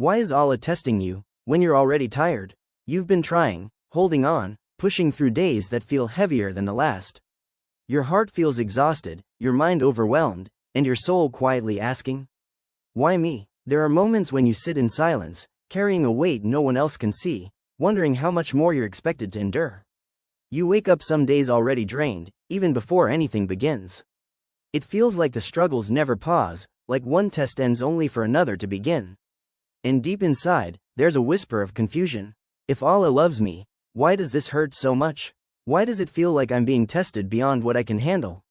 Why is Allah testing you when you're already tired? You've been trying, holding on, pushing through days that feel heavier than the last. Your heart feels exhausted, your mind overwhelmed, and your soul quietly asking, why me? There are moments when you sit in silence, carrying a weight no one else can see, wondering how much more you're expected to endure. You wake up some days already drained, even before anything begins. It feels like the struggles never pause, like one test ends only for another to begin. And deep inside, there's a whisper of confusion. If Allah loves me, why does this hurt so much? Why does it feel like I'm being tested beyond what I can handle?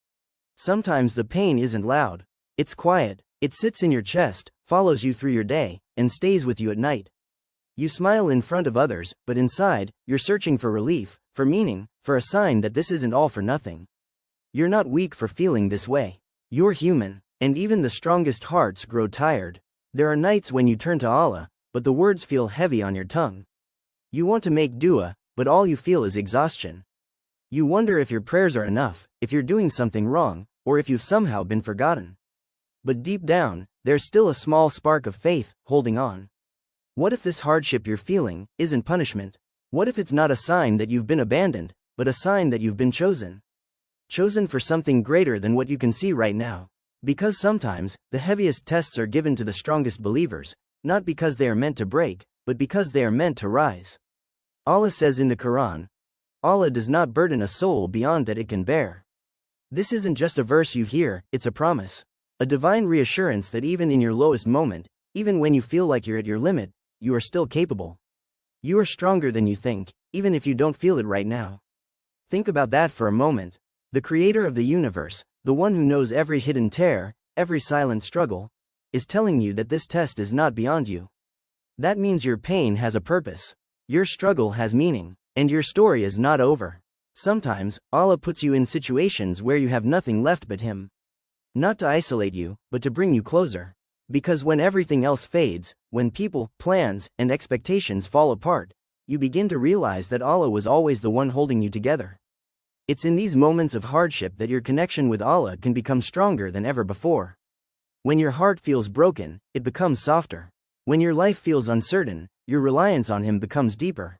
Sometimes the pain isn't loud. It's quiet. It sits in your chest, follows you through your day, and stays with you at night. You smile in front of others, but inside, you're searching for relief, for meaning, for a sign that this isn't all for nothing. You're not weak for feeling this way. You're human, and even the strongest hearts grow tired. There are nights when you turn to Allah, but the words feel heavy on your tongue. You want to make dua, but all you feel is exhaustion. You wonder if your prayers are enough, if you're doing something wrong, or if you've somehow been forgotten. But deep down, there's still a small spark of faith, holding on. What if this hardship you're feeling isn't punishment? What if it's not a sign that you've been abandoned, but a sign that you've been chosen? Chosen for something greater than what you can see right now. Because sometimes, the heaviest tests are given to the strongest believers, not because they are meant to break, but because they are meant to rise. Allah says in the Quran, Allah does not burden a soul beyond that it can bear. This isn't just a verse you hear, it's a promise. A divine reassurance that even in your lowest moment, even when you feel like you're at your limit, you are still capable. You are stronger than you think, even if you don't feel it right now. Think about that for a moment. The creator of the universe, the one who knows every hidden tear, every silent struggle, is telling you that this test is not beyond you. That means your pain has a purpose. Your struggle has meaning, and your story is not over. Sometimes, Allah puts you in situations where you have nothing left but Him. Not to isolate you, but to bring you closer. Because when everything else fades, when people, plans, and expectations fall apart, you begin to realize that Allah was always the one holding you together. It's in these moments of hardship that your connection with Allah can become stronger than ever before. When your heart feels broken, it becomes softer. When your life feels uncertain, your reliance on Him becomes deeper.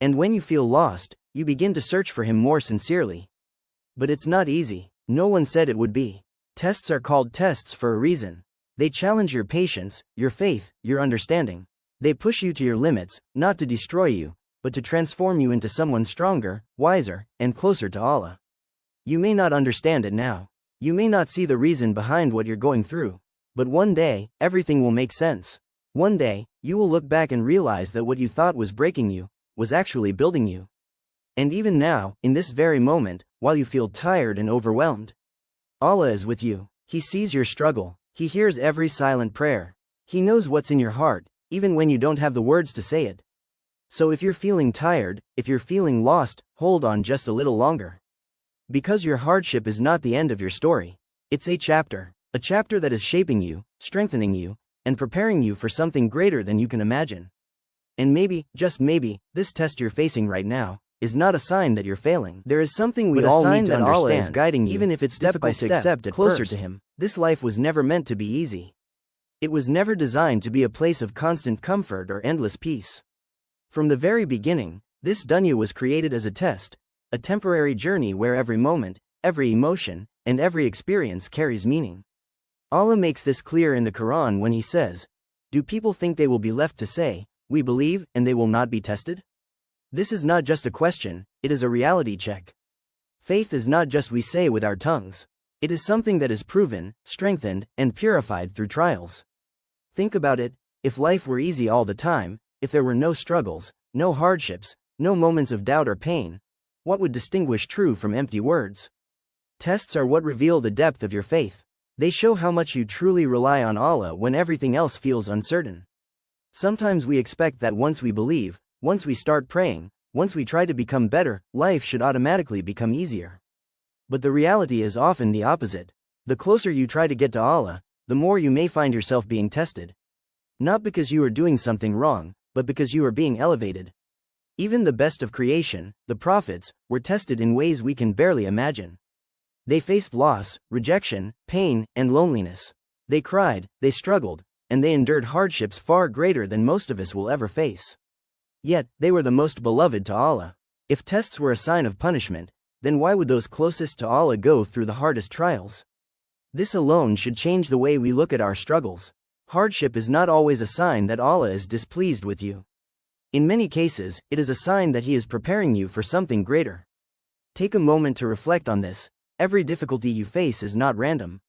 And when you feel lost, you begin to search for Him more sincerely. But it's not easy. No one said it would be. Tests are called tests for a reason. They challenge your patience, your faith, your understanding. They push you to your limits, not to destroy you, but to transform you into someone stronger, wiser, and closer to Allah. You may not understand it now. You may not see the reason behind what you're going through. But one day, everything will make sense. One day, you will look back and realize that what you thought was breaking you, was actually building you. And even now, in this very moment, while you feel tired and overwhelmed, Allah is with you. He sees your struggle. He hears every silent prayer. He knows what's in your heart, even when you don't have the words to say it. So if you're feeling tired, if you're feeling lost, hold on just a little longer. Because your hardship is not the end of your story. It's a chapter that is shaping you, strengthening you, and preparing you for something greater than you can imagine. And maybe, just maybe, this test you're facing right now is not a sign that you're failing. There is something we all need to understand. Allah is guiding you, even if it's step by step, closer to Him. This life was never meant to be easy. It was never designed to be a place of constant comfort or endless peace. From the very beginning, this dunya was created as a test, a temporary journey where every moment, every emotion, and every experience carries meaning. Allah makes this clear in the Quran when He says, "Do people think they will be left to say, 'We believe,' and they will not be tested?" This is not just a question, it is a reality check. Faith is not just we say with our tongues. It is something that is proven, strengthened, and purified through trials. Think about it. If life were easy all the time, if there were no struggles, no hardships, no moments of doubt or pain, what would distinguish true from empty words? Tests are what reveal the depth of your faith. They show how much you truly rely on Allah when everything else feels uncertain. Sometimes we expect that once we believe, once we start praying, once we try to become better, life should automatically become easier. But the reality is often the opposite. The closer you try to get to Allah, the more you may find yourself being tested. Not because you are doing something wrong, but because you are being elevated. Even the best of creation, the prophets, were tested in ways we can barely imagine. They faced loss, rejection, pain, and loneliness. They cried, they struggled, and they endured hardships far greater than most of us will ever face. Yet, they were the most beloved to Allah. If tests were a sign of punishment, then why would those closest to Allah go through the hardest trials? This alone should change the way we look at our struggles. Hardship is not always a sign that Allah is displeased with you. In many cases, it is a sign that He is preparing you for something greater. Take a moment to reflect on this. Every difficulty you face is not random.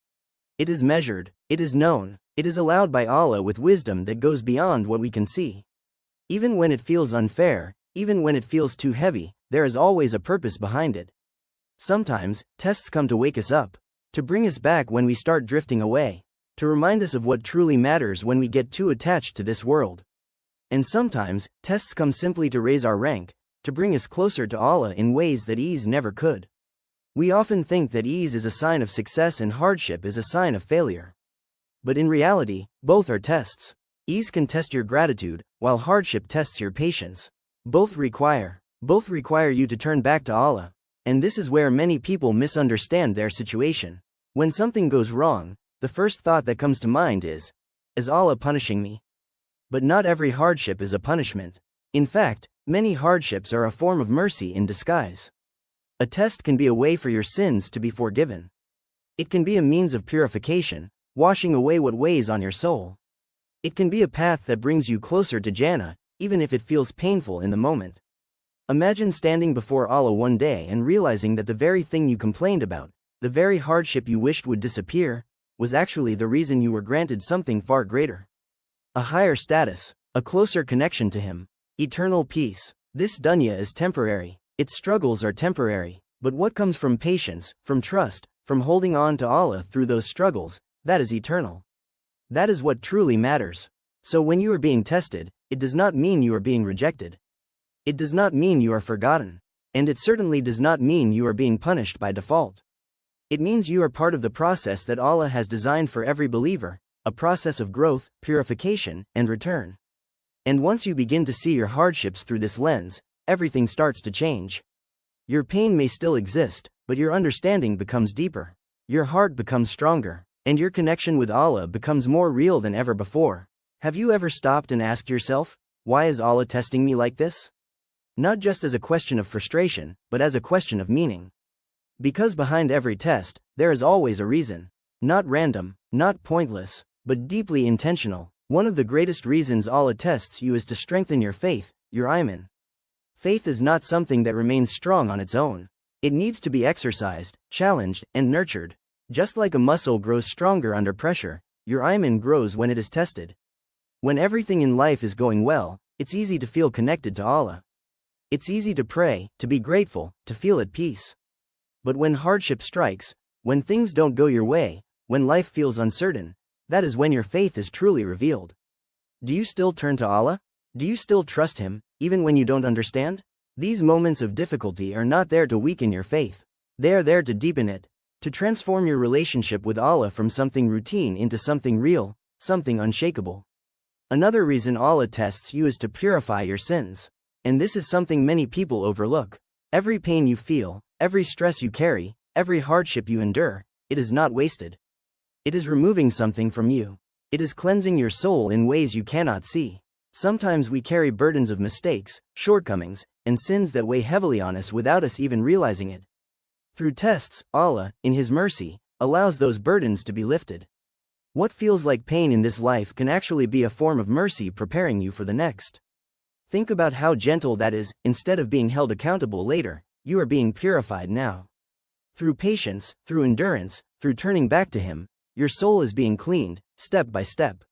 It is measured, it is known, it is allowed by Allah with wisdom that goes beyond what we can see. Even when it feels unfair, even when it feels too heavy, there is always a purpose behind it. Sometimes, tests come to wake us up, to bring us back when we start drifting away, to remind us of what truly matters when we get too attached to this world. And sometimes, tests come simply to raise our rank, to bring us closer to Allah in ways that ease never could. We often think that ease is a sign of success and hardship is a sign of failure. But in reality, both are tests. Ease can test your gratitude, while hardship tests your patience. Both require you to turn back to Allah. And this is where many people misunderstand their situation. When something goes wrong, the first thought that comes to mind is Allah punishing me? But not every hardship is a punishment. In fact, many hardships are a form of mercy in disguise. A test can be a way for your sins to be forgiven. It can be a means of purification, washing away what weighs on your soul. It can be a path that brings you closer to Jannah, even if it feels painful in the moment. Imagine standing before Allah one day and realizing that the very thing you complained about, the very hardship you wished would disappear, was actually the reason you were granted something far greater. A higher status, a closer connection to Him, eternal peace. This dunya is temporary, its struggles are temporary, but what comes from patience, from trust, from holding on to Allah through those struggles, that is eternal. That is what truly matters. So when you are being tested, it does not mean you are being rejected. It does not mean you are forgotten. And it certainly does not mean you are being punished by default. It means you are part of the process that Allah has designed for every believer, a process of growth, purification, and return. And once you begin to see your hardships through this lens, everything starts to change. Your pain may still exist, but your understanding becomes deeper. Your heart becomes stronger, and your connection with Allah becomes more real than ever before. Have you ever stopped and asked yourself, why is Allah testing me like this? Not just as a question of frustration, but as a question of meaning. Because behind every test, there is always a reason. Not random, not pointless, but deeply intentional. One of the greatest reasons Allah tests you is to strengthen your faith, your iman. Faith is not something that remains strong on its own. It needs to be exercised, challenged, and nurtured. Just like a muscle grows stronger under pressure, your iman grows when it is tested. When everything in life is going well, it's easy to feel connected to Allah. It's easy to pray, to be grateful, to feel at peace. But when hardship strikes, when things don't go your way, when life feels uncertain, that is when your faith is truly revealed. Do you still turn to Allah? Do you still trust Him, even when you don't understand? These moments of difficulty are not there to weaken your faith. They are there to deepen it, to transform your relationship with Allah from something routine into something real, something unshakable. Another reason Allah tests you is to purify your sins. And this is something many people overlook. Every pain you feel, every stress you carry, every hardship you endure, it is not wasted. It is removing something from you. It is cleansing your soul in ways you cannot see. Sometimes we carry burdens of mistakes, shortcomings, and sins that weigh heavily on us without us even realizing it. Through tests, Allah, in His mercy, allows those burdens to be lifted. What feels like pain in this life can actually be a form of mercy preparing you for the next. Think about how gentle that is. Instead of being held accountable later, you are being purified now. Through patience, through endurance, through turning back to Him, your soul is being cleaned, step by step.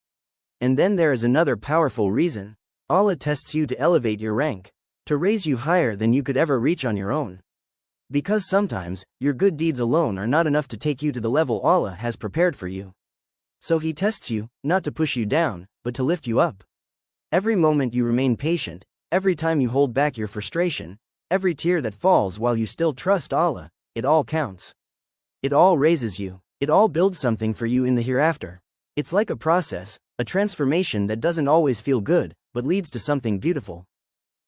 And then there is another powerful reason. Allah tests you to elevate your rank, to raise you higher than you could ever reach on your own. Because sometimes, your good deeds alone are not enough to take you to the level Allah has prepared for you. So He tests you, not to push you down, but to lift you up. Every moment you remain patient, every time you hold back your frustration, every tear that falls while you still trust Allah, it all counts. It all raises you. It all builds something for you in the hereafter. It's like a process, a transformation that doesn't always feel good, but leads to something beautiful.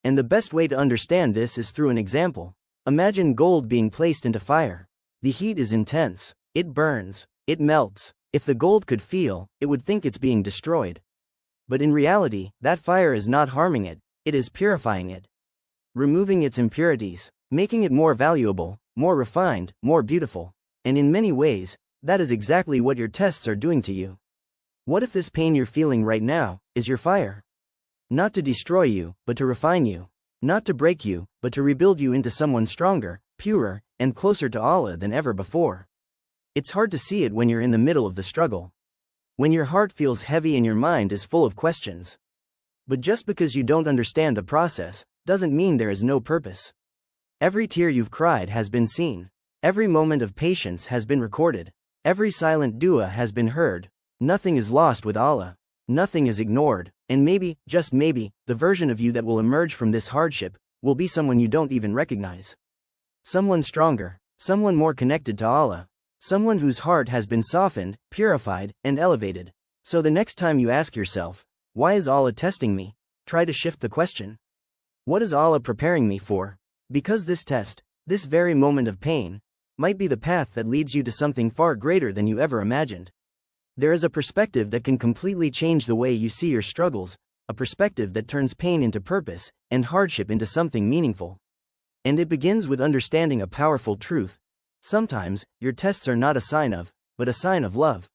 And the best way to understand this is through an example. Imagine gold being placed into fire. The heat is intense. It burns. It melts. If the gold could feel, it would think it's being destroyed. But in reality, that fire is not harming it, it is purifying it. Removing its impurities, making it more valuable, more refined, more beautiful. And in many ways, that is exactly what your tests are doing to you. What if this pain you're feeling right now is your fire? Not to destroy you, but to refine you. Not to break you, but to rebuild you into someone stronger, purer, and closer to Allah than ever before. It's hard to see it when you're in the middle of the struggle. When your heart feels heavy and your mind is full of questions. But just because you don't understand the process, doesn't mean there is no purpose. Every tear you've cried has been seen. Every moment of patience has been recorded. Every silent dua has been heard. Nothing is lost with Allah. Nothing is ignored. And maybe, just maybe, the version of you that will emerge from this hardship will be someone you don't even recognize. Someone stronger. Someone more connected to Allah. Someone whose heart has been softened, purified, and elevated. So the next time you ask yourself, why is Allah testing me? Try to shift the question. What is Allah preparing me for? Because this test, this very moment of pain, might be the path that leads you to something far greater than you ever imagined. There is a perspective that can completely change the way you see your struggles, a perspective that turns pain into purpose, and hardship into something meaningful. And it begins with understanding a powerful truth. Sometimes, your tests are not a sign of, but a sign of love.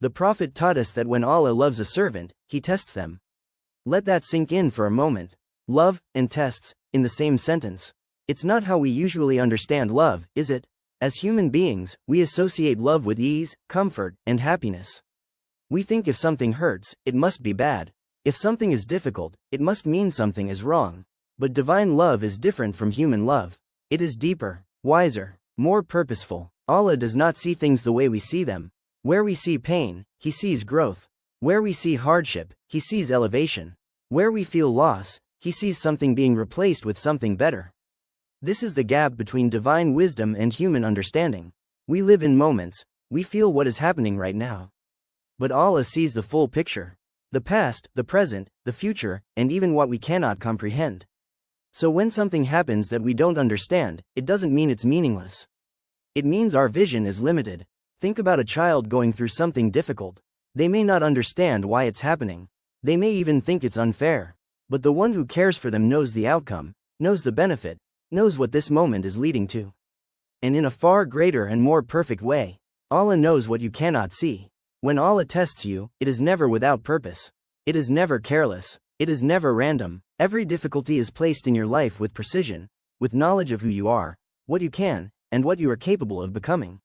The Prophet taught us that when Allah loves a servant, He tests them. Let that sink in for a moment. Love and tests, in the same sentence. It's not how we usually understand love, is it? As human beings, we associate love with ease, comfort, and happiness. We think if something hurts, it must be bad. If something is difficult, it must mean something is wrong. But divine love is different from human love. It is deeper, wiser, more purposeful. Allah does not see things the way we see them. Where we see pain, He sees growth. Where we see hardship, He sees elevation. Where we feel loss, He sees something being replaced with something better. This is the gap between divine wisdom and human understanding. We live in moments, we feel what is happening right now. But Allah sees the full picture. The past, the present, the future, and even what we cannot comprehend. So when something happens that we don't understand, it doesn't mean it's meaningless. It means our vision is limited. Think about a child going through something difficult. They may not understand why it's happening. They may even think it's unfair. But the one who cares for them knows the outcome, knows the benefit, knows what this moment is leading to. And in a far greater and more perfect way, Allah knows what you cannot see. When Allah tests you, it is never without purpose. It is never careless. It is never random. Every difficulty is placed in your life with precision, with knowledge of who you are, what you can, and what you are capable of becoming.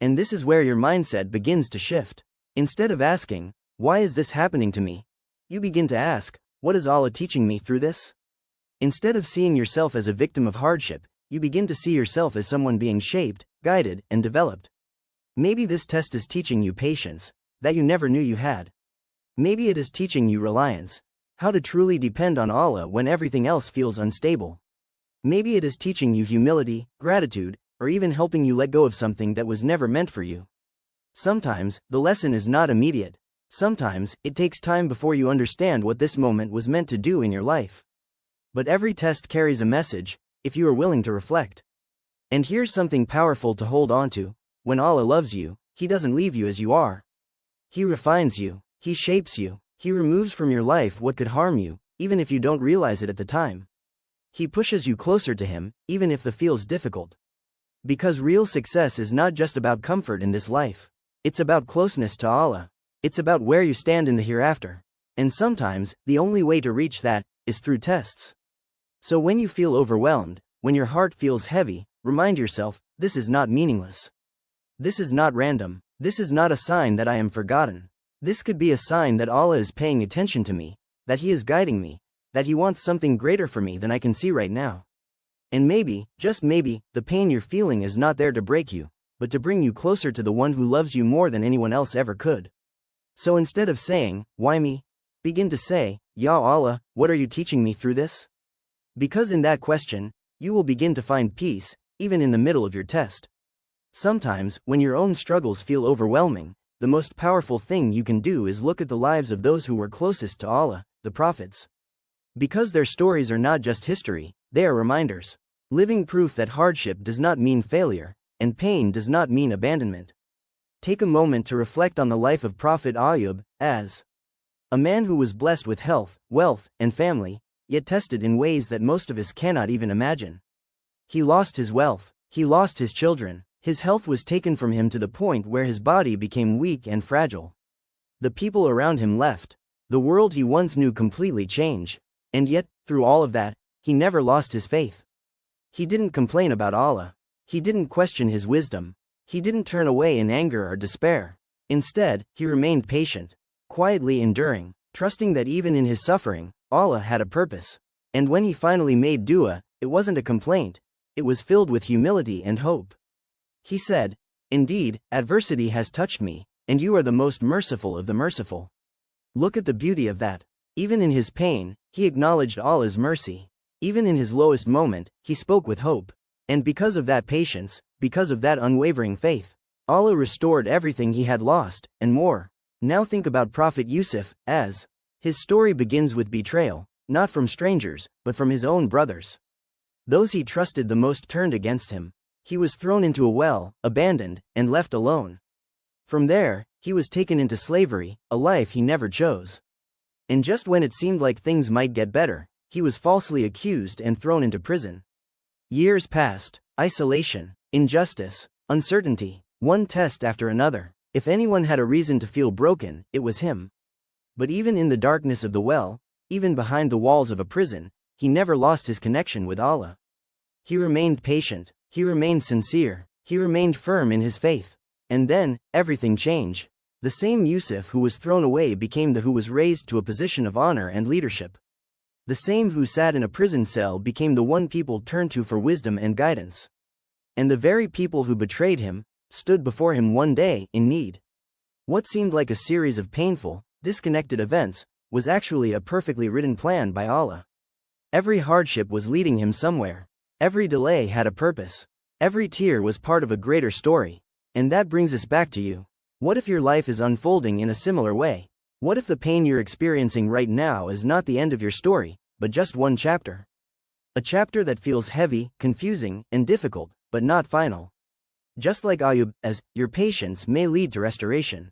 And this is where your mindset begins to shift. Instead of asking, why is this happening to me? You begin to ask, what is Allah teaching me through this? Instead of seeing yourself as a victim of hardship, you begin to see yourself as someone being shaped, guided, and developed. Maybe this test is teaching you patience, that you never knew you had. Maybe it is teaching you reliance, how to truly depend on Allah when everything else feels unstable. Maybe it is teaching you humility, gratitude, or even helping you let go of something that was never meant for you. Sometimes, the lesson is not immediate. Sometimes, it takes time before you understand what this moment was meant to do in your life. But every test carries a message, if you are willing to reflect. And here's something powerful to hold on to. When Allah loves you, He doesn't leave you as you are. He refines you. He shapes you. He removes from your life what could harm you, even if you don't realize it at the time. He pushes you closer to Him, even if the feels difficult. Because real success is not just about comfort in this life. It's about closeness to Allah. It's about where you stand in the hereafter. And sometimes, the only way to reach that is through tests. So when you feel overwhelmed, when your heart feels heavy, remind yourself, this is not meaningless. This is not random. This is not a sign that I am forgotten. This could be a sign that Allah is paying attention to me, that He is guiding me, that He wants something greater for me than I can see right now. And maybe, just maybe, the pain you're feeling is not there to break you, but to bring you closer to the one who loves you more than anyone else ever could. So instead of saying, why me? Begin to say, Ya Allah, what are you teaching me through this? Because in that question, you will begin to find peace, even in the middle of your test. Sometimes, when your own struggles feel overwhelming, the most powerful thing you can do is look at the lives of those who were closest to Allah, the prophets. Because their stories are not just history, they are reminders. Living proof that hardship does not mean failure, and pain does not mean abandonment. Take a moment to reflect on the life of Prophet Ayub, as a man who was blessed with health, wealth, and family, yet tested in ways that most of us cannot even imagine. He lost his wealth, he lost his children, his health was taken from him to the point where his body became weak and fragile. The people around him left. The world he once knew completely changed. And yet, through all of that, he never lost his faith. He didn't complain about Allah. He didn't question his wisdom. He didn't turn away in anger or despair. Instead, he remained patient, quietly enduring, trusting that even in his suffering, Allah had a purpose. And when he finally made dua, it wasn't a complaint. It was filled with humility and hope. He said, "Indeed, adversity has touched me, and you are the most merciful of the merciful." Look at the beauty of that. Even in his pain, he acknowledged Allah's mercy. Even in his lowest moment, he spoke with hope. And because of that patience, because of that unwavering faith, Allah restored everything he had lost, and more. Now think about Prophet Yusuf, as his story begins with betrayal, not from strangers, but from his own brothers. Those he trusted the most turned against him. He was thrown into a well, abandoned, and left alone. From there, he was taken into slavery, a life he never chose. And just when it seemed like things might get better, he was falsely accused and thrown into prison. Years passed, isolation, injustice, uncertainty, one test after another. If anyone had a reason to feel broken, it was him. But even in the darkness of the well, even behind the walls of a prison, he never lost his connection with Allah. He remained patient, he remained sincere, he remained firm in his faith. And then, everything changed. The same Yusuf who was thrown away became the who was raised to a position of honor and leadership. The same who sat in a prison cell became the one people turned to for wisdom and guidance. And the very people who betrayed him stood before him one day in need. What seemed like a series of painful, disconnected events was actually a perfectly written plan by Allah. Every hardship was leading him somewhere. Every delay had a purpose. Every tear was part of a greater story. And that brings us back to you. What if your life is unfolding in a similar way? What if the pain you're experiencing right now is not the end of your story, but just one chapter? A chapter that feels heavy, confusing, and difficult, but not final. Just like Ayub, as your patience may lead to restoration.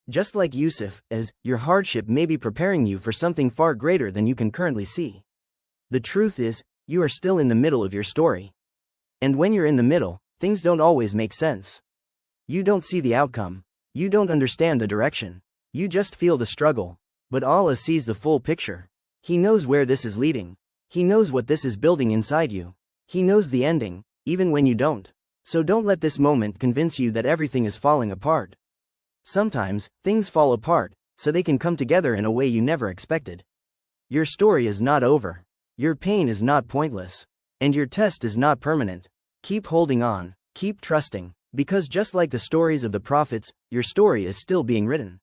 Just like Yusuf, as your hardship may be preparing you for something far greater than you can currently see. The truth is, you are still in the middle of your story. And when you're in the middle, things don't always make sense. You don't see the outcome. You don't understand the direction. You just feel the struggle. But Allah sees the full picture. He knows where this is leading. He knows what this is building inside you. He knows the ending, even when you don't. So don't let this moment convince you that everything is falling apart. Sometimes, things fall apart, so they can come together in a way you never expected. Your story is not over. Your pain is not pointless. And your test is not permanent. Keep holding on. Keep trusting. Because just like the stories of the prophets, your story is still being written.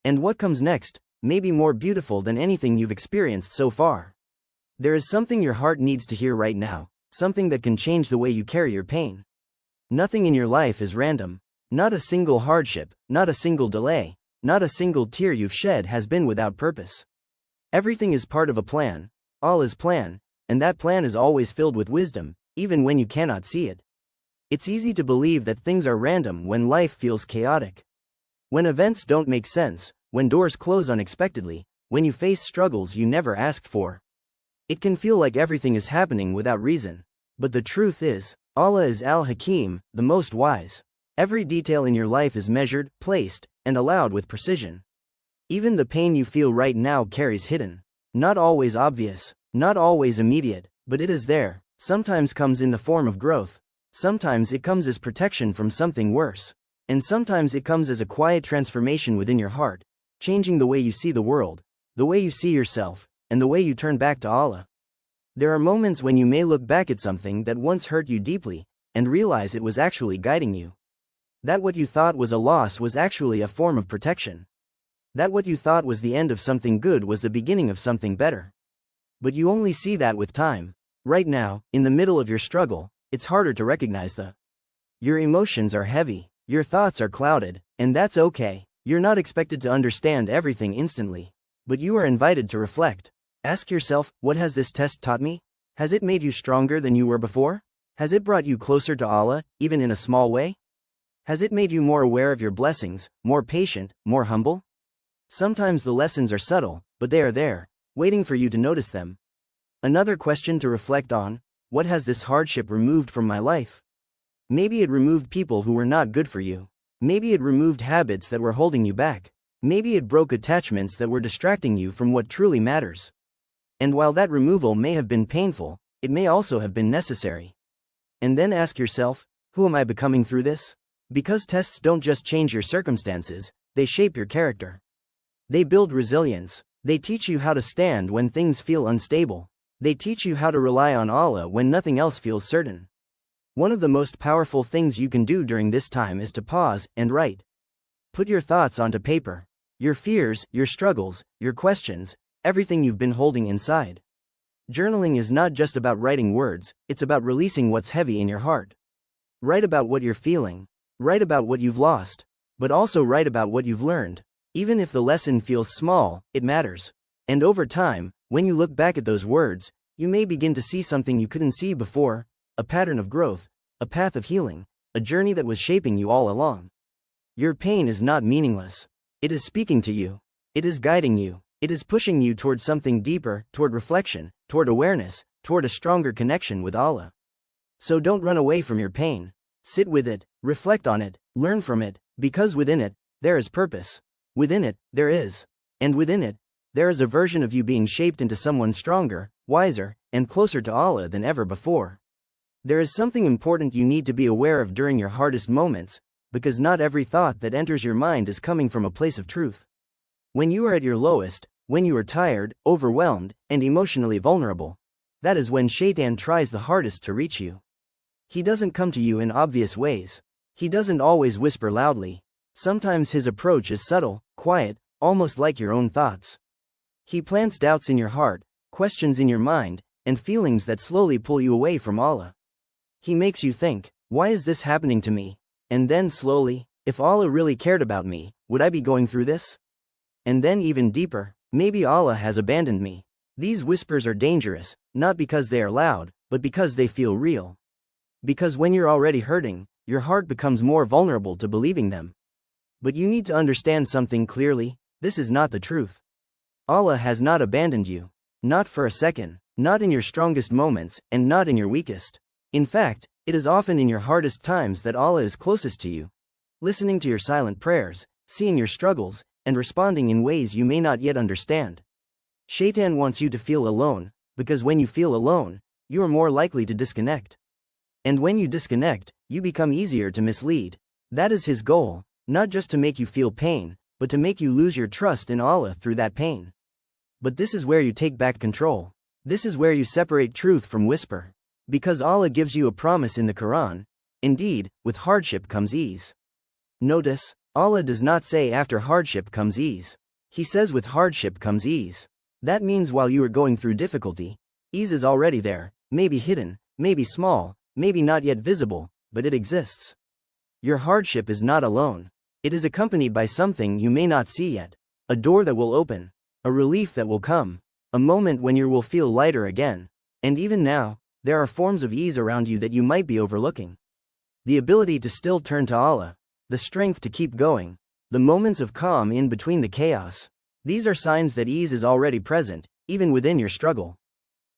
And what comes next may be more beautiful than anything you've experienced so far. There is something your heart needs to hear right now, something that can change the way you carry your pain. Nothing in your life is random. Not a single hardship, not a single delay, not a single tear you've shed has been without purpose. Everything is part of a plan, Allah's plan, and that plan is always filled with wisdom, even when you cannot see it. It's easy to believe that things are random when life feels chaotic. When events don't make sense, when doors close unexpectedly, when you face struggles you never asked for. It can feel like everything is happening without reason. But the truth is, Allah is Al-Hakim, the most wise. Every detail in your life is measured, placed, and allowed with precision. Even the pain you feel right now carries hidden. Not always obvious, not always immediate, but it is there. Sometimes comes in the form of growth. Sometimes it comes as protection from something worse. And sometimes it comes as a quiet transformation within your heart, changing the way you see the world, the way you see yourself, and the way you turn back to Allah. There are moments when you may look back at something that once hurt you deeply, and realize it was actually guiding you. That what you thought was a loss was actually a form of protection. That what you thought was the end of something good was the beginning of something better. But you only see that with time. Right now, in the middle of your struggle, it's harder to recognize your emotions are heavy, your thoughts are clouded, and that's okay. You're not expected to understand everything instantly. But you are invited to reflect. Ask yourself, what has this test taught me? Has it made you stronger than you were before? Has it brought you closer to Allah, even in a small way? Has it made you more aware of your blessings, more patient, more humble? Sometimes the lessons are subtle, but they are there, waiting for you to notice them. Another question to reflect on: what has this hardship removed from my life? Maybe it removed people who were not good for you. Maybe it removed habits that were holding you back. Maybe it broke attachments that were distracting you from what truly matters. And while that removal may have been painful, it may also have been necessary. And then ask yourself, who am I becoming through this? Because tests don't just change your circumstances, they shape your character. They build resilience. They teach you how to stand when things feel unstable. They teach you how to rely on Allah when nothing else feels certain. One of the most powerful things you can do during this time is to pause and write. Put your thoughts onto paper. Your fears, your struggles, your questions, everything you've been holding inside. Journaling is not just about writing words, it's about releasing what's heavy in your heart. Write about what you're feeling. Write about what you've lost. But also write about what you've learned. Even if the lesson feels small, it matters. And over time, when you look back at those words, you may begin to see something you couldn't see before: a pattern of growth, a path of healing, a journey that was shaping you all along. Your pain is not meaningless. It is speaking to you. It is guiding you. It is pushing you toward something deeper, toward reflection, toward awareness, toward a stronger connection with Allah. So don't run away from your pain. Sit with it, reflect on it, learn from it, because within it, there is purpose. Within it, there is. And within it, there is a version of you being shaped into someone stronger, wiser, and closer to Allah than ever before. There is something important you need to be aware of during your hardest moments, because not every thought that enters your mind is coming from a place of truth. When you are at your lowest, when you are tired, overwhelmed, and emotionally vulnerable, that is when Shaitan tries the hardest to reach you. He doesn't come to you in obvious ways. He doesn't always whisper loudly. Sometimes his approach is subtle, quiet, almost like your own thoughts. He plants doubts in your heart, questions in your mind, and feelings that slowly pull you away from Allah. He makes you think, why is this happening to me? And then slowly, if Allah really cared about me, would I be going through this? And then even deeper, maybe Allah has abandoned me. These whispers are dangerous, not because they are loud, but because they feel real. Because when you're already hurting, your heart becomes more vulnerable to believing them. But you need to understand something clearly: this is not the truth. Allah has not abandoned you. Not for a second, not in your strongest moments, and not in your weakest. In fact, it is often in your hardest times that Allah is closest to you, listening to your silent prayers, seeing your struggles, and responding in ways you may not yet understand. Shaitan wants you to feel alone, because when you feel alone, you are more likely to disconnect. And when you disconnect, you become easier to mislead. That is his goal, not just to make you feel pain, but to make you lose your trust in Allah through that pain. But this is where you take back control. This is where you separate truth from whisper. Because Allah gives you a promise in the Quran: indeed, with hardship comes ease. Notice, Allah does not say after hardship comes ease. He says with hardship comes ease. That means while you are going through difficulty, ease is already there, maybe hidden, maybe small, maybe not yet visible, but it exists. Your hardship is not alone. It is accompanied by something you may not see yet. A door that will open. A relief that will come. A moment when you will feel lighter again. And even now, there are forms of ease around you that you might be overlooking. The ability to still turn to Allah. The strength to keep going. The moments of calm in between the chaos. These are signs that ease is already present, even within your struggle.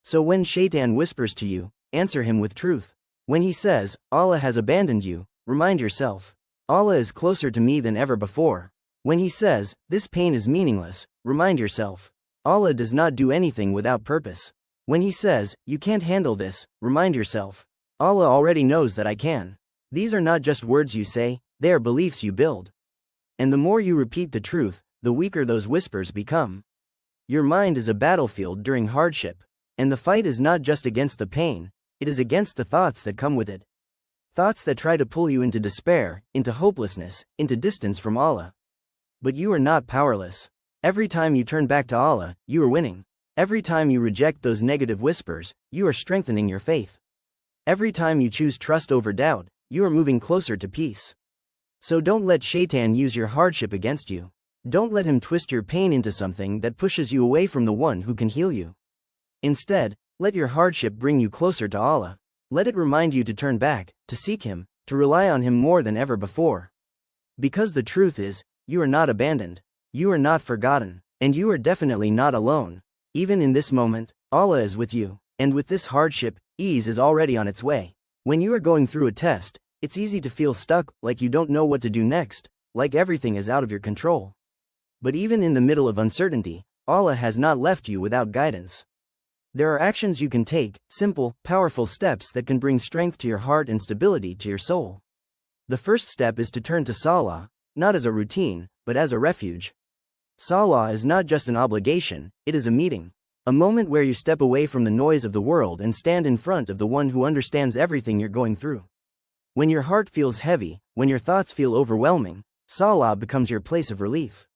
So when Shaitan whispers to you, answer him with truth. When he says, Allah has abandoned you, remind yourself, Allah is closer to me than ever before. When he says, this pain is meaningless, remind yourself, Allah does not do anything without purpose. When he says, you can't handle this, remind yourself, Allah already knows that I can. These are not just words you say, they are beliefs you build. And the more you repeat the truth, the weaker those whispers become. Your mind is a battlefield during hardship. And the fight is not just against the pain, it is against the thoughts that come with it. Thoughts that try to pull you into despair, into hopelessness, into distance from Allah. But you are not powerless. Every time you turn back to Allah, you are winning. Every time you reject those negative whispers, you are strengthening your faith. Every time you choose trust over doubt, you are moving closer to peace. So don't let Shaitan use your hardship against you. Don't let him twist your pain into something that pushes you away from the one who can heal you. Instead, let your hardship bring you closer to Allah. Let it remind you to turn back, to seek him, to rely on Him more than ever before. Because the truth is, you are not abandoned, you are not forgotten, and you are definitely not alone. Even in this moment, Allah is with you, and with this hardship, ease is already on its way. When you are going through a test, it's easy to feel stuck, like you don't know what to do next, like everything is out of your control. But even in the middle of uncertainty, Allah has not left you without guidance. There are actions you can take, simple, powerful steps that can bring strength to your heart and stability to your soul. The first step is to turn to Salah, not as a routine, but as a refuge. Salah is not just an obligation, it is a meeting. A moment where you step away from the noise of the world and stand in front of the one who understands everything you're going through. When your heart feels heavy, when your thoughts feel overwhelming, Salah becomes your place of relief.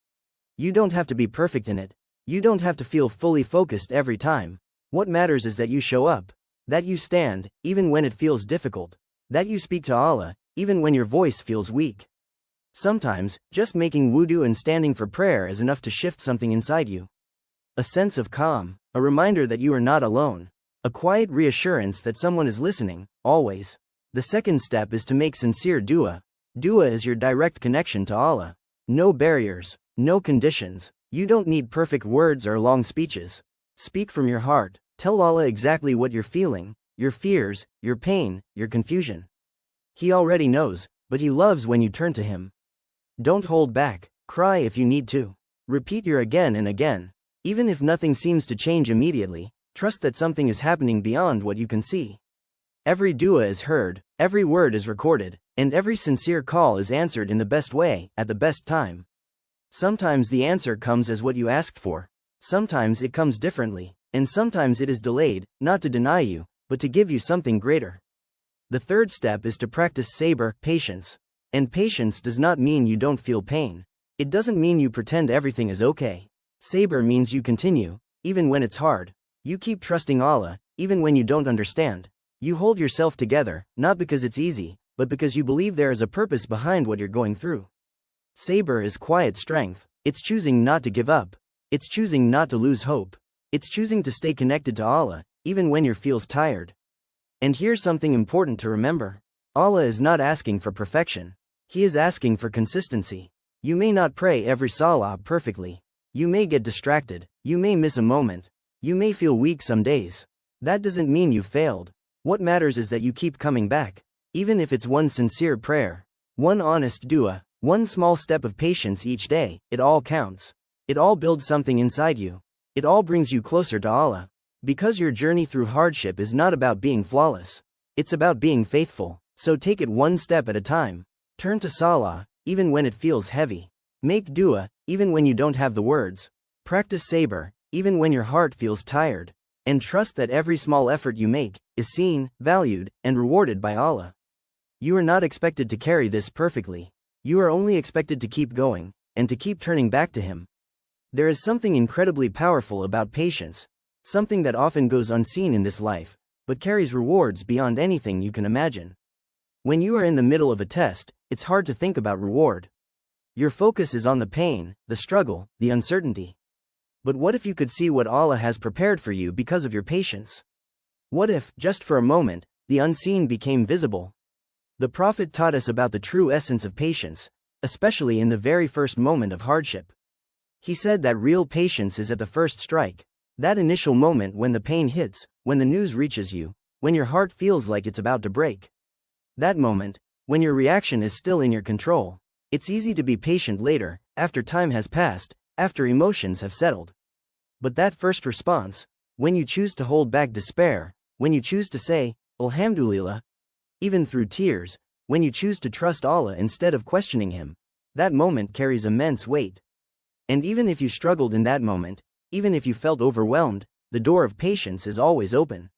You don't have to be perfect in it. You don't have to feel fully focused every time. What matters is that you show up, that you stand, even when it feels difficult, that you speak to Allah, even when your voice feels weak. Sometimes, just making wudu and standing for prayer is enough to shift something inside you. A sense of calm, a reminder that you are not alone, a quiet reassurance that someone is listening, always. The second step is to make sincere dua. Dua is your direct connection to Allah. No barriers, no conditions. You don't need perfect words or long speeches. Speak from your heart. Tell Allah exactly what you're feeling, your fears, your pain, your confusion. He already knows, but He loves when you turn to Him. Don't hold back. Cry if you need to. Repeat your again and again. Even if nothing seems to change immediately, trust that something is happening beyond what you can see. Every dua is heard, every word is recorded, and every sincere call is answered in the best way, at the best time. Sometimes the answer comes as what you asked for. Sometimes it comes differently, and sometimes it is delayed, not to deny you, but to give you something greater. The third step is to practice sabr, patience. And patience does not mean you don't feel pain. It doesn't mean you pretend everything is okay. Sabr means you continue, even when it's hard. You keep trusting Allah, even when you don't understand. You hold yourself together, not because it's easy, but because you believe there is a purpose behind what you're going through. Sabr is quiet strength. It's choosing not to give up. It's choosing not to lose hope. It's choosing to stay connected to Allah, even when you feels tired. And here's something important to remember. Allah is not asking for perfection. He is asking for consistency. You may not pray every salah perfectly. You may get distracted. You may miss a moment. You may feel weak some days. That doesn't mean you failed. What matters is that you keep coming back. Even if it's one sincere prayer, one honest dua, one small step of patience each day, it all counts. It all builds something inside you. It all brings you closer to Allah. Because your journey through hardship is not about being flawless. It's about being faithful. So take it one step at a time. Turn to Salah, even when it feels heavy. Make dua, even when you don't have the words. Practice sabr, even when your heart feels tired. And trust that every small effort you make is seen, valued, and rewarded by Allah. You are not expected to carry this perfectly. You are only expected to keep going, and to keep turning back to Him. There is something incredibly powerful about patience, something that often goes unseen in this life, but carries rewards beyond anything you can imagine. When you are in the middle of a test, it's hard to think about reward. Your focus is on the pain, the struggle, the uncertainty. But what if you could see what Allah has prepared for you because of your patience? What if, just for a moment, the unseen became visible? The Prophet taught us about the true essence of patience, especially in the very first moment of hardship. He said that real patience is at the first strike, that initial moment when the pain hits, when the news reaches you, when your heart feels like it's about to break. That moment, when your reaction is still in your control. It's easy to be patient later, after time has passed, after emotions have settled. But that first response, when you choose to hold back despair, when you choose to say, Alhamdulillah, even through tears, when you choose to trust Allah instead of questioning Him, that moment carries immense weight. And even if you struggled in that moment, even if you felt overwhelmed, the door of patience is always open.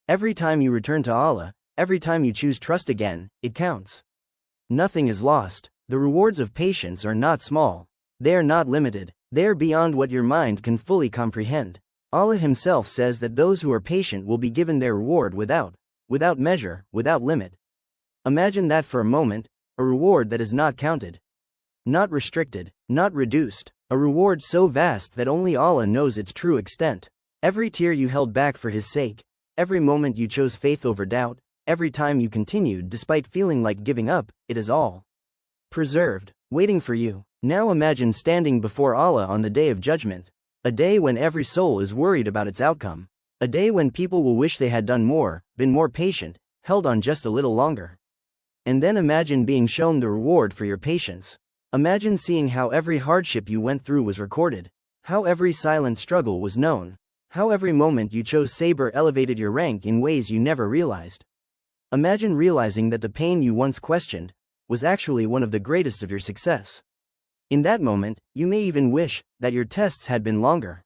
Every time you return to Allah, every time you choose trust again, it counts. Nothing is lost. The rewards of patience are not small. They are not limited. They are beyond what your mind can fully comprehend. Allah Himself says that those who are patient will be given their reward without measure, without limit. Imagine that for a moment, a reward that is not counted. Not restricted, not reduced. A reward so vast that only Allah knows its true extent. Every tear you held back for His sake, every moment you chose faith over doubt, every time you continued despite feeling like giving up, it is all preserved, waiting for you. Now imagine standing before Allah on the day of judgment, a day when every soul is worried about its outcome, a day when people will wish they had done more, been more patient, held on just a little longer. And then imagine being shown the reward for your patience. Imagine seeing how every hardship you went through was recorded, how every silent struggle was known, how every moment you chose Sabr elevated your rank in ways you never realized. Imagine realizing that the pain you once questioned was actually one of the greatest of your success. In that moment, you may even wish that your tests had been longer,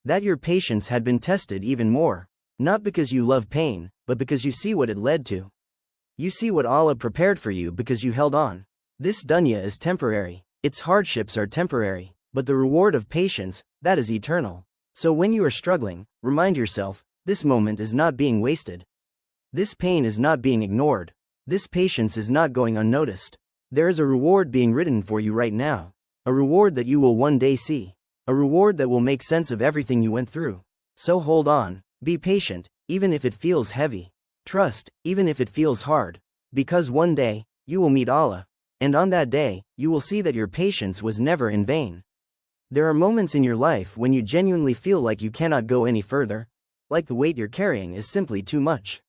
that your patience had been tested even more, not because you love pain, but because you see what it led to. You see what Allah prepared for you because you held on. This dunya is temporary, its hardships are temporary, but the reward of patience, that is eternal. So when you are struggling, remind yourself, this moment is not being wasted. This pain is not being ignored. This patience is not going unnoticed. There is a reward being written for you right now. A reward that you will one day see. A reward that will make sense of everything you went through. So hold on, be patient, even if it feels heavy. Trust, even if it feels hard. Because one day, you will meet Allah. And on that day, you will see that your patience was never in vain. There are moments in your life when you genuinely feel like you cannot go any further, like the weight you're carrying is simply too much.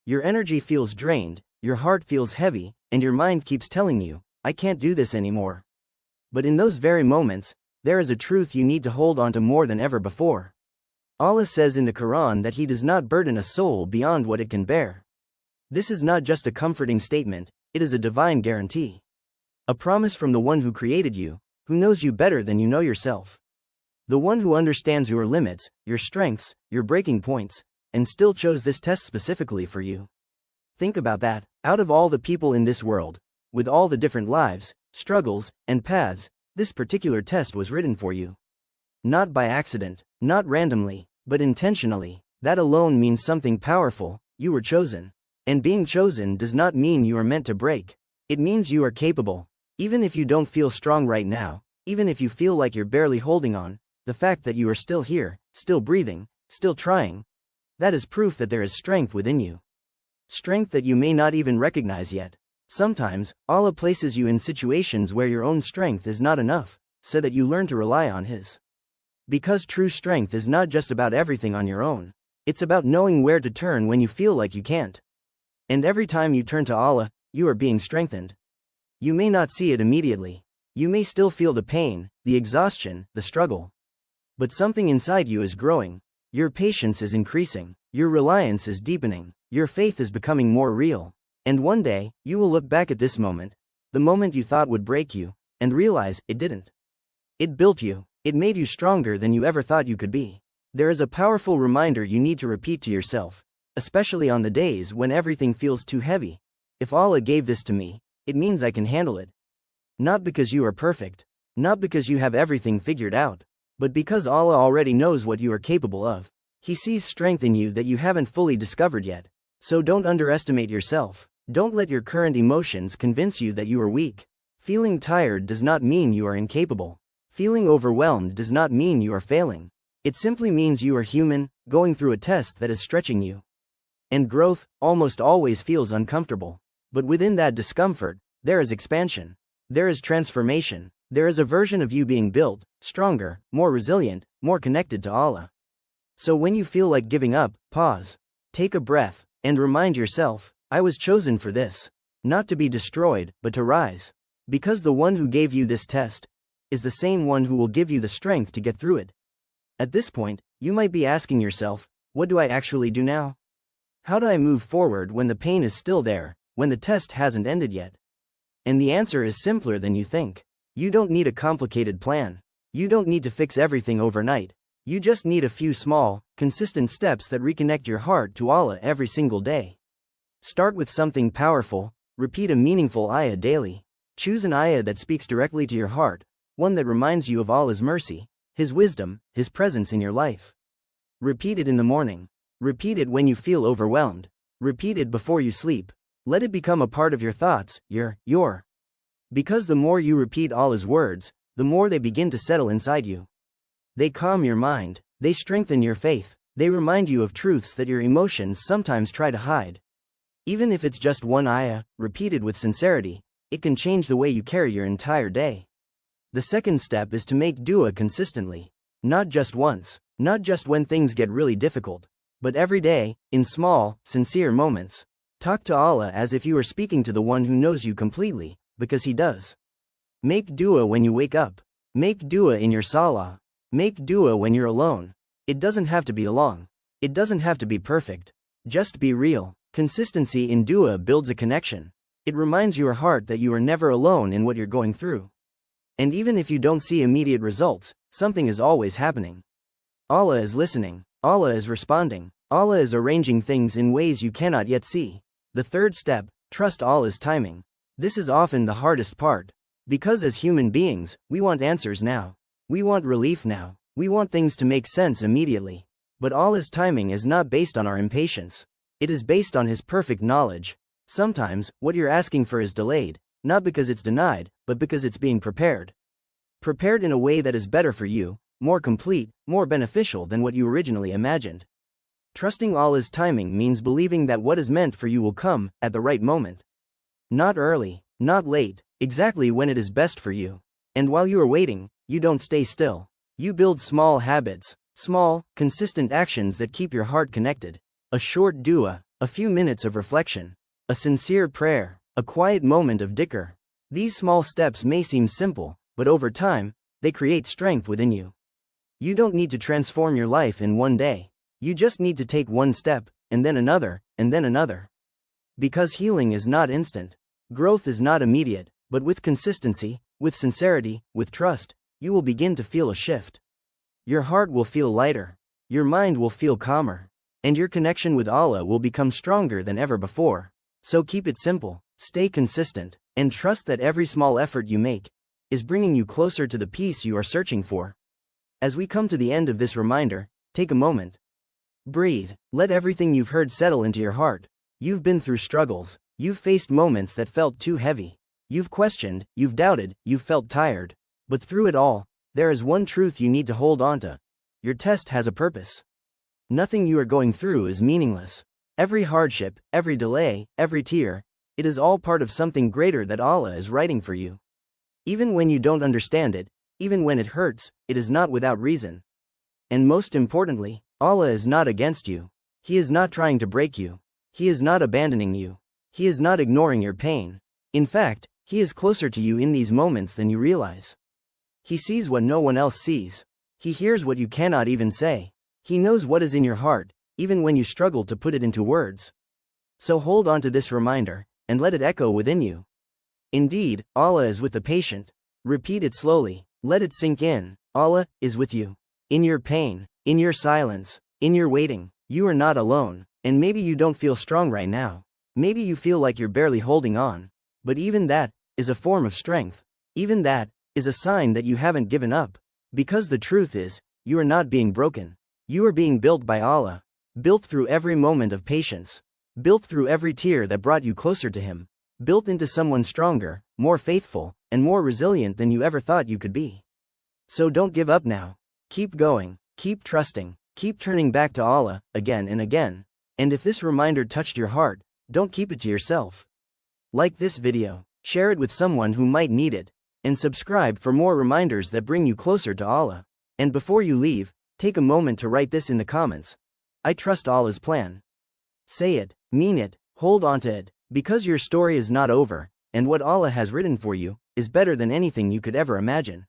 Your energy feels drained, your heart feels heavy, and your mind keeps telling you, I can't do this anymore. But in those very moments, there is a truth you need to hold on to more than ever before. Allah says in the Quran that He does not burden a soul beyond what it can bear. This is not just a comforting statement, it is a divine guarantee. A promise from the one who created you, who knows you better than you know yourself. The one who understands your limits, your strengths, your breaking points, and still chose this test specifically for you. Think about that. Out of all the people in this world, with all the different lives, struggles, and paths, this particular test was written for you. Not by accident, not randomly, but intentionally. That alone means something powerful. You were chosen. And being chosen does not mean you are meant to break. It means you are capable. Even if you don't feel strong right now, even if you feel like you're barely holding on, the fact that you are still here, still breathing, still trying, that is proof that there is strength within you. Strength that you may not even recognize yet. Sometimes, Allah places you in situations where your own strength is not enough, so that you learn to rely on His. Because true strength is not just about everything on your own. It's about knowing where to turn when you feel like you can't. And every time you turn to Allah, you are being strengthened. You may not see it immediately. You may still feel the pain, the exhaustion, the struggle. But something inside you is growing. Your patience is increasing. Your reliance is deepening. Your faith is becoming more real. And one day, you will look back at this moment, the moment you thought would break you, and realize it didn't. It built you. It made you stronger than you ever thought you could be. There is a powerful reminder you need to repeat to yourself, especially on the days when everything feels too heavy. If Allah gave this to me, it means I can handle it. Not because you are perfect, not because you have everything figured out, but because Allah already knows what you are capable of. He sees strength in you that you haven't fully discovered yet. So don't underestimate yourself. Don't let your current emotions convince you that you are weak. Feeling tired does not mean you are incapable. Feeling overwhelmed does not mean you are failing. It simply means you are human, going through a test that is stretching you. And growth almost always feels uncomfortable. But within that discomfort, there is expansion. There is transformation. There is a version of you being built, stronger, more resilient, more connected to Allah. So when you feel like giving up, pause. Take a breath, and remind yourself, I was chosen for this. Not to be destroyed, but to rise. Because the one who gave you this test is the same one who will give you the strength to get through it. At this point, you might be asking yourself, what do I actually do now? How do I move forward when the pain is still there, when the test hasn't ended yet? And the answer is simpler than you think. You don't need a complicated plan. You don't need to fix everything overnight. You just need a few small, consistent steps that reconnect your heart to Allah every single day. Start with something powerful. Repeat a meaningful ayah daily. Choose an ayah that speaks directly to your heart, one that reminds you of Allah's mercy, His wisdom, His presence in your life. Repeat it in the morning. Repeat it when you feel overwhelmed. Repeat it before you sleep. Let it become a part of your thoughts, your. Because the more you repeat Allah's words, the more they begin to settle inside you. They calm your mind, they strengthen your faith, they remind you of truths that your emotions sometimes try to hide. Even if it's just one ayah, repeated with sincerity, it can change the way you carry your entire day. The second step is to make dua consistently. Not just once, not just when things get really difficult, but every day, in small, sincere moments. Talk to Allah as if you were speaking to the one who knows you completely, because He does. Make dua when you wake up. Make dua in your salah. Make dua when you're alone. It doesn't have to be long. It doesn't have to be perfect. Just be real. Consistency in dua builds a connection. It reminds your heart that you are never alone in what you're going through. And even if you don't see immediate results, something is always happening. Allah is listening. Allah is responding. Allah is arranging things in ways you cannot yet see. The third step, trust Allah's timing. This is often the hardest part. Because as human beings, we want answers now. We want relief now. We want things to make sense immediately. But Allah's timing is not based on our impatience. It is based on His perfect knowledge. Sometimes, what you're asking for is delayed, not because it's denied, but because it's being prepared. Prepared in a way that is better for you, more complete, more beneficial than what you originally imagined. Trusting Allah's timing means believing that what is meant for you will come at the right moment. Not early, not late, exactly when it is best for you. And while you are waiting, you don't stay still. You build small habits, small, consistent actions that keep your heart connected. A short dua, a few minutes of reflection, a sincere prayer, a quiet moment of dhikr. These small steps may seem simple, but over time, they create strength within you. You don't need to transform your life in one day. You just need to take one step, and then another, and then another. Because healing is not instant. Growth is not immediate, but with consistency, with sincerity, with trust, you will begin to feel a shift. Your heart will feel lighter. Your mind will feel calmer. And your connection with Allah will become stronger than ever before. So keep it simple, stay consistent, and trust that every small effort you make is bringing you closer to the peace you are searching for. As we come to the end of this reminder, take a moment. Breathe, let everything you've heard settle into your heart. You've been through struggles, you've faced moments that felt too heavy. You've questioned, you've doubted, you've felt tired. But through it all, there is one truth you need to hold on to. Your test has a purpose. Nothing you are going through is meaningless. Every hardship, every delay, every tear, it is all part of something greater that Allah is writing for you. Even when you don't understand it, even when it hurts, it is not without reason. And most importantly, Allah is not against you. He is not trying to break you. He is not abandoning you. He is not ignoring your pain. In fact, He is closer to you in these moments than you realize. He sees what no one else sees. He hears what you cannot even say. He knows what is in your heart, even when you struggle to put it into words. So hold on to this reminder, and let it echo within you. Indeed, Allah is with the patient. Repeat it slowly, let it sink in. Allah is with you. In your pain, in your silence, in your waiting, you are not alone. And maybe you don't feel strong right now. Maybe you feel like you're barely holding on. But even that is a form of strength. Even that is a sign that you haven't given up. Because the truth is, you are not being broken. You are being built by Allah. Built through every moment of patience. Built through every tear that brought you closer to Him. Built into someone stronger, more faithful, and more resilient than you ever thought you could be. So don't give up now. Keep going, keep trusting, keep turning back to Allah, again and again. And if this reminder touched your heart, don't keep it to yourself. Like this video, share it with someone who might need it, and subscribe for more reminders that bring you closer to Allah. And before you leave, take a moment to write this in the comments. I trust Allah's plan. Say it, mean it, hold on to it, because your story is not over, and what Allah has written for you is better than anything you could ever imagine.